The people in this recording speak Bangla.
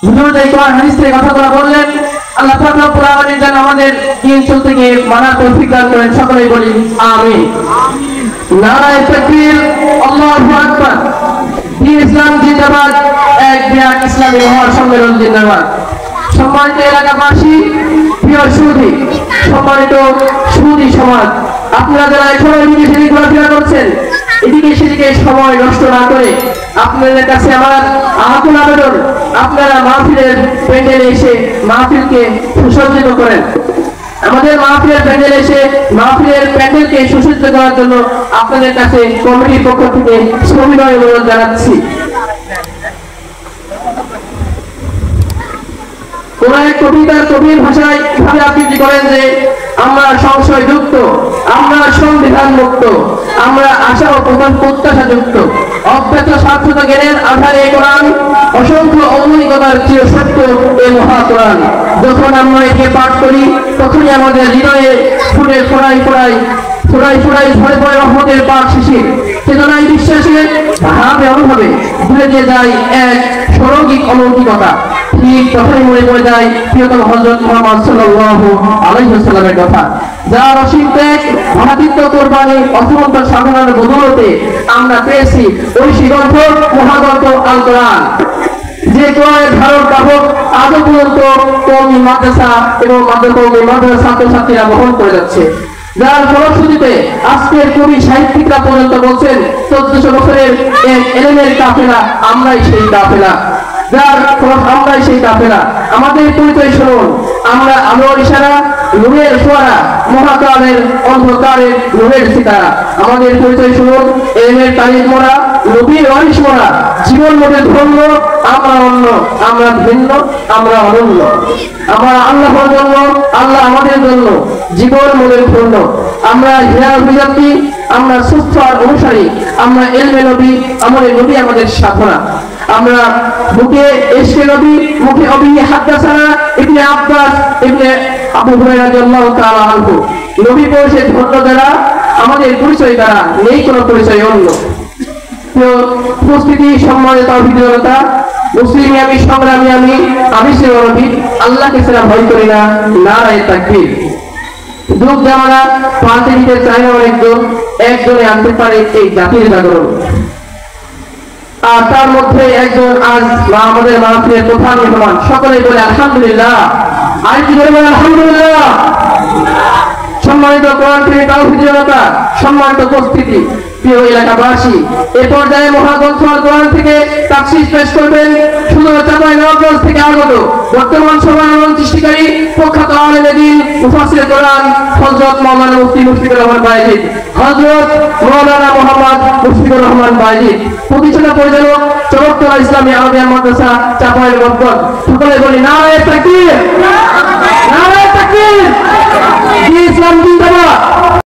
হুজুর এই কোরআন হাদিস থেকে কথাগুলো বললেন, আল্লাহ পাক রব্বুল আলামিন যেন আমাদের দিন চলতে গিয়ে মানার তৌফিক দান করেন। সকলেই বলি আমিন। নারায়ে তাকবীর, আল্লাহু আকবার। দিন ইসলাম জিন্দাবাদ, এক বিরাট ইসলামী মহাসম্মেলন জিন্দাবাদ। সম্মানিত এলাকাবাসী, প্রিয় সুধী, সম্মানিত সুধী সমাজ, আপনারা যারা এখনো এদিকে সেদিকে ঘোরাফেরা করছেন, এদিকে সেদিকে সময় নষ্ট না করে আপনাদের কাছে আমার আকুল আবেদন, আপনারা মাহফিলের প্যান্ডেলে এসে মাহফিলকে সুসজ্জিত করেন। আমাদের মাহফিলের প্যান্ডেলে এসে মাহফিলের প্যান্ডেলকে সুসজ্জিত করার জন্য আপনাদের কাছে কমিটির পক্ষ থেকে সবিনয় অনুরোধ জানাচ্ছি। কোন এক কবিতার কবির ভাষায় ভাবে আবৃত্তি করেন যে আমরা সংশয় যুক্ত, আমরা সংবিধান মুক্ত, আমরা আশা ও প্রত্যাশা যুক্ত, অব্যত শাশ্বত জ্ঞানের আধারে কোরআন, অসংখ্য অমৌলিকতার চির সত্য এই মহা কোরআন। যখন আমরা একে পাঠ করি তখনই আমাদের হৃদয়ে ফুটে ফোড়াই ফোড়াই ফোড়াই ফোড়াই ঝরে পড়ে রহমতের পাক শিশির। চেতনায় বিশ্বাসে ভাবে অনুভবে ভুলে দিয়ে যায় এক সৌরঙ্গিক অলৌকিকতা। ঠিক তখনই মনে পড়ে যায় প্রিয়তম হযরত মুহাম্মদ সাল্লাল্লাহু আলাইহি ওয়াসাল্লামের কথা, যার অসীম ত্যাগ, মহাদিত্য কোরবানি, অসীমন্ত সাধনার বদৌলতে আমরা পেয়েছি ওই সুগন্ধ মহাগ্রন্থ আল কোরআন, যে কোরআনের ধারক বাহক আজও পর্যন্ত কওমি মাদ্রাসা এবং কওমি মাদ্রাসার ছাত্রছাত্রীরা বহন করে যাচ্ছে। যার ফলশ্রুতিতে আজকের কবি সাহিত্যিকরা পর্যন্ত বলছেন 1400 বছরের এক এলেমের কাফেলা, আমরাই সেই কাফেলা। আমরাই সেই কাফেলা। আমাদের পরিচয় শুনুন, আমরা আলোর ইশারা, নূরের ফোয়ারা, মহাকালের অন্ধকারের নূরের সিতারা। আমাদের পরিচয় শুনুন, এলেমের তারিখ মোরা, নবীর ওয়ারিশ মোরা, জীবন মধ্যে ধন্য, আমরা অন্য, আমরা ভিন্ন, আমরা অনন্য। আমরা আল্লাহর জন্য, আল্লাহ আমাদের জন্য, জীবন মনের ধন্য। আমরা হীরা অভিযাত্রী, আমরা সুস্থ আর অনুসারী, আমরা এলমে নবী, আমলে নবী আমাদের সাধনা। আমরা বুকে এশকে নবী, মুখে অবি হাদাসানা ইবনে আব্বাস ইবনে আবু হুরায়রা রাদিয়াল্লাহু তাআলা আনহু। নবী বলছে ধন্য যারা, আমাদের পরিচয় দ্বারা নেই কোনো পরিচয় অন্য। উপস্থিতি, সম্মানিত অভিজ্ঞতা, মুসলিম আমি, সংগ্রামী আমি সে নবী, আল্লাহকে ছাড়া ভয় করি না, নারায়ে তাকবীর। যুগ জামানা পাল্টে দিতে চায় না অনেকজন, একজনে আনতে পারে এই জাতির জাগরণ। আর তার মধ্যে একজন আজ আমাদের মাহফিলের প্রধান মেহমান। সকলে বলে আলহামদুলিল্লাহ। আর কি বলে আলহামদুলিল্লাহ। সম্মানিত কোরআন প্রেমী তাওহীদ জনতা, সম্মানিত উপস্থিতি, প্রিয় এলাকাবাসী, এ পর্যায়ে মহাগ্রন্থ আল কোরআন থেকে তাফসীর পেশ করবেন সুদূর চাঁপাইনবাবগঞ্জ থেকে আগত বর্তমান সময়ের সৃষ্টিকারী প্রখ্যাত আলেম দ্বীন মুফাসসির কোরআন হযরত মাওলানা মুফতি মুশফিকুর রহমান বাইজিদ, হযরত মাওলানা মুহাম্মদ মুশফিকুর রহমান বাইজিদ, প্রতিষ্ঠাতা পরিচালক চরকতলা ইসলামী আলিয়া মাদ্রাসা চাঁপাইনবাবগঞ্জ। সকলে বলি নারায়ে তাকবীর।